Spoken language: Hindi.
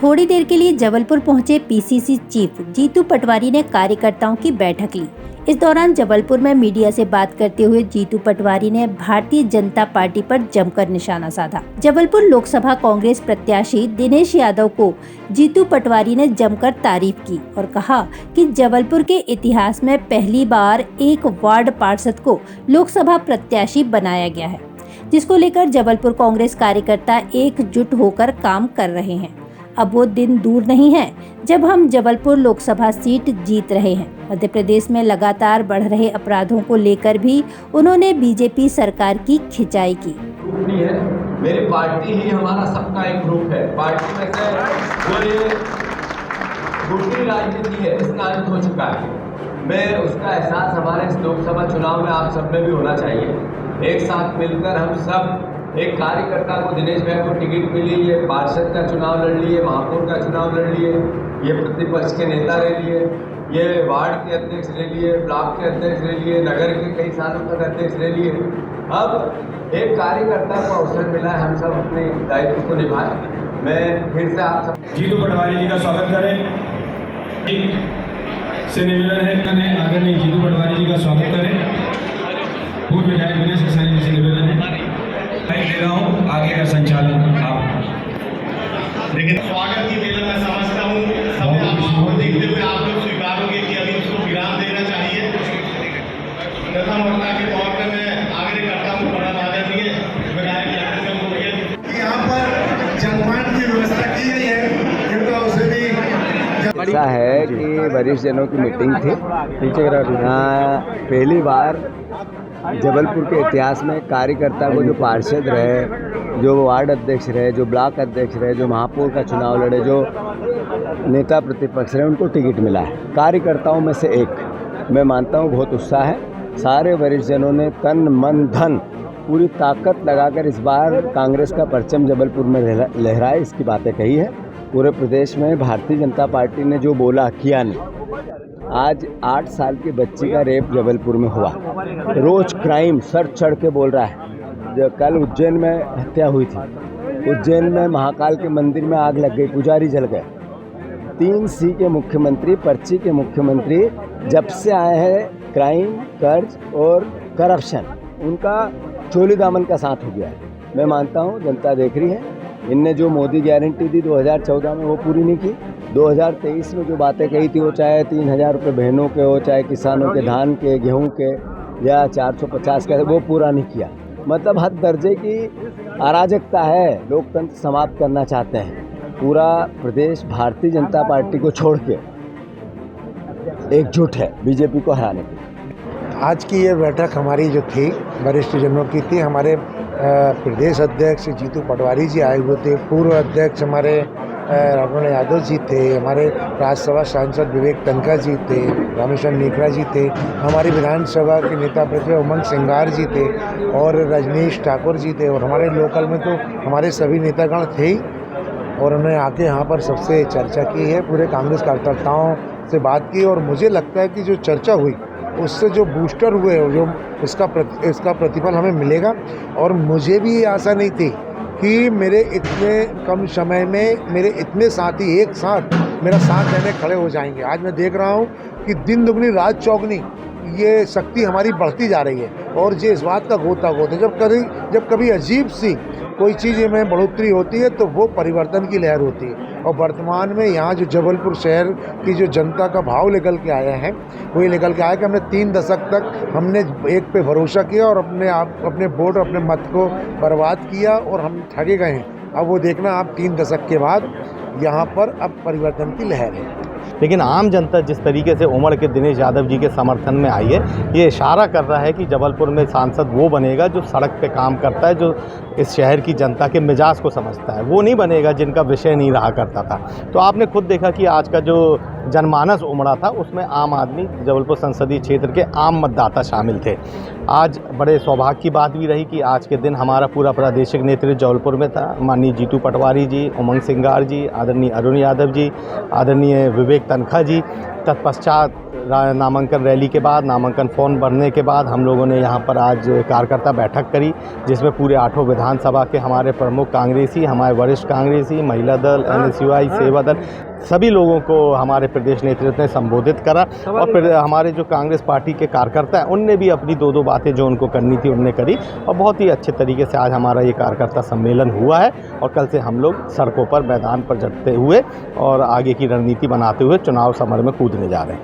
थोड़ी देर के लिए जबलपुर पहुंचे पीसीसी चीफ जीतू पटवारी ने कार्यकर्ताओं की बैठक ली। इस दौरान जबलपुर में मीडिया से बात करते हुए जीतू पटवारी ने भारतीय जनता पार्टी पर जमकर निशाना साधा। जबलपुर लोकसभा कांग्रेस प्रत्याशी दिनेश यादव को जीतू पटवारी ने जमकर तारीफ की और कहा कि जबलपुर के इतिहास में पहली बार एक वार्ड पार्षद को लोकसभा प्रत्याशी बनाया गया है, जिसको लेकर जबलपुर कांग्रेस कार्यकर्ता एकजुट होकर काम कर रहे हैं। अब वो दिन दूर नहीं है जब हम जबलपुर लोकसभा सीट जीत रहे हैं। मध्य प्रदेश में लगातार बढ़ रहे अपराधों को लेकर भी उन्होंने बीजेपी सरकार की खिंचाई की। मेरी पार्टी ही हमारा सबका एक ग्रुप है। पार्टी में से जो ये दूसरी राजनीति है इसका अंत हो चुका है। मैं उसका एहसास हमारे इस लोकसभा चुनाव में आप सब में भी होना चाहिए। एक साथ मिलकर हम सब एक कार्यकर्ता को, दिनेश भाई को टिकट मिली, ये पार्षद का चुनाव लड़ लिए, महापौर का चुनाव लड़ लिए, ये प्रतिपक्ष के नेता ले लिए, ये वार्ड के अध्यक्ष ले लिए, ब्लॉक के अध्यक्ष ले लिए, नगर के कई सालों तक अध्यक्ष ले लिए। अब एक कार्यकर्ता को अवसर मिला है, हम सब अपने दायित्व को निभाएं। मैं फिर से आप सब जीतू पटवारी जी का स्वागत करें। से निवेदन है आदरणीय जीतू पटवारी जी का स्वागत करें। पूर्व विधायक दिनेश जी से निवेदन है, मैं दे रहा हूँ आगे का संचालन आप। लेकिन स्वागत की वेला मैं समझता हूँ सब आपको देखते हुए आप लोग स्वीकारोगे कि अभी उसको विराम देना चाहिए। प्रथम वक्ता के तौर पर मैं आग्रह करता हूँ बड़ा आदरणीय विधायक को यहाँ पर जलपान की व्यवस्था की गई है, कृपया उसे भी। ऐसा है कि वरिष्ठ जनों की मीटिंग थी। पहली बार जबलपुर के इतिहास में कार्यकर्ता को जो पार्षद रहे, जो वार्ड अध्यक्ष रहे, जो ब्लॉक अध्यक्ष रहे, जो महापौर का चुनाव लड़े, जो नेता प्रतिपक्ष रहे, उनको टिकट मिला है। कार्यकर्ताओं में से एक मैं मानता हूँ बहुत उत्साह है। सारे वरिष्ठ जनों ने तन मन धन पूरी ताकत लगाकर इस बार कांग्रेस का परचम जबलपुर में लहराए, इसकी बातें कही है। पूरे प्रदेश में भारतीय जनता पार्टी ने जो बोला किया नहीं। आज 8 साल की बच्ची का रेप जबलपुर में हुआ। रोज क्राइम सर चढ़ के बोल रहा है। जो कल उज्जैन में हत्या हुई थी, उज्जैन में महाकाल के मंदिर में आग लग गई, पुजारी जल गए। 3C के मुख्यमंत्री, पर्ची के मुख्यमंत्री जब से आए हैं, क्राइम, कर्ज और करप्शन उनका चोली दामन का साथ हो गया है। मैं मानता हूँ जनता देख रही है। इनने जो मोदी गारंटी दी 2014 में वो पूरी नहीं की। 2023 में जो बातें कही थी, वो चाहे 3000 रुपये बहनों के हो, चाहे किसानों के धान के, गेहूं के, या 450 के, वो पूरा नहीं किया। मतलब हद दर्जे की अराजकता है। लोकतंत्र समाप्त करना चाहते हैं। पूरा प्रदेश भारतीय जनता पार्टी को छोड़ के एकजुट है बीजेपी को हराने के। आज की ये बैठक हमारी जो थी वरिष्ठ जनों की थी। हमारे प्रदेश अध्यक्ष जीतू पटवारी जी आए हुए थे, पूर्व अध्यक्ष हमारे रामचंद्र यादव जी थे, हमारे राज्यसभा सांसद विवेक तनखा जी थे, रामेश्वर नीकरा जी थे, हमारी विधानसभा के नेता प्रतिपक्ष उमंग सिंगार जी थे और रजनीश ठाकुर जी थे। और हमारे लोकल में तो हमारे सभी नेतागण थे ही। और उन्होंने आके यहाँ पर सबसे चर्चा की है, पूरे कांग्रेस कार्यकर्ताओं से बात की। और मुझे लगता है कि जो चर्चा हुई उससे जो बूस्टर हुए, जो इसका प्रतिफल हमें मिलेगा। और मुझे भी ये आशा नहीं थी कि मेरे इतने कम समय में मेरे इतने साथी एक साथ मेरा साथ देने खड़े हो जाएंगे। आज मैं देख रहा हूँ कि दिन दुगनी रात चौगनी ये शक्ति हमारी बढ़ती जा रही है। और ये इस बात का गोता जब कभी अजीब सी कोई चीज़ में बढ़ोतरी होती है तो वो परिवर्तन की लहर होती है। और वर्तमान में यहाँ जो जबलपुर शहर की जो जनता का भाव निकल के आया है, वो ये निकल के आया कि हमने 3 दशक तक हमने एक पे भरोसा किया और अपने वोट, अपने मत को बर्बाद किया और हम ठगे गए हैं। अब वो देखना आप 3 दशक के बाद यहाँ पर अब परिवर्तन की लहर है। लेकिन आम जनता जिस तरीके से उमड़ के दिनेश यादव जी के समर्थन में आई है, ये इशारा कर रहा है कि जबलपुर में सांसद वो बनेगा जो सड़क पे काम करता है, जो इस शहर की जनता के मिजाज को समझता है। वो नहीं बनेगा जिनका विषय नहीं रहा करता था। तो आपने खुद देखा कि आज का जो जनमानस उमड़ा था उसमें आम आदमी, जबलपुर संसदीय क्षेत्र के आम मतदाता शामिल थे। आज बड़े सौभाग्य की बात भी रही कि आज के दिन हमारा पूरा प्रादेशिक नेतृत्व जबलपुर में था। माननीय जीतू पटवारी जी, उमंग सिंगार जी, आदरणीय अरुण यादव जी, आदरणीय विवेक तनखा जी तत्पश्चात नामांकन रैली के बाद, नामांकन फॉर्म भरने के बाद हम लोगों ने यहाँ पर आज कार्यकर्ता बैठक करी, जिसमें पूरे 8 विधानसभा के हमारे प्रमुख कांग्रेसी, हमारे वरिष्ठ कांग्रेसी, महिला दल, NSUI, सेवा दल, सभी लोगों को हमारे प्रदेश नेतृत्व ने संबोधित करा। और फिर हमारे जो कांग्रेस पार्टी के कार्यकर्ता हैं उनने भी अपनी दो बातें जो उनको करनी थी उनने करी, और बहुत ही अच्छे तरीके से आज हमारा ये कार्यकर्ता सम्मेलन हुआ है। और कल से हम लोग सड़कों पर, मैदान पर जमते हुए और आगे की रणनीति बनाते हुए चुनाव समर में कूदने जा रहे हैं।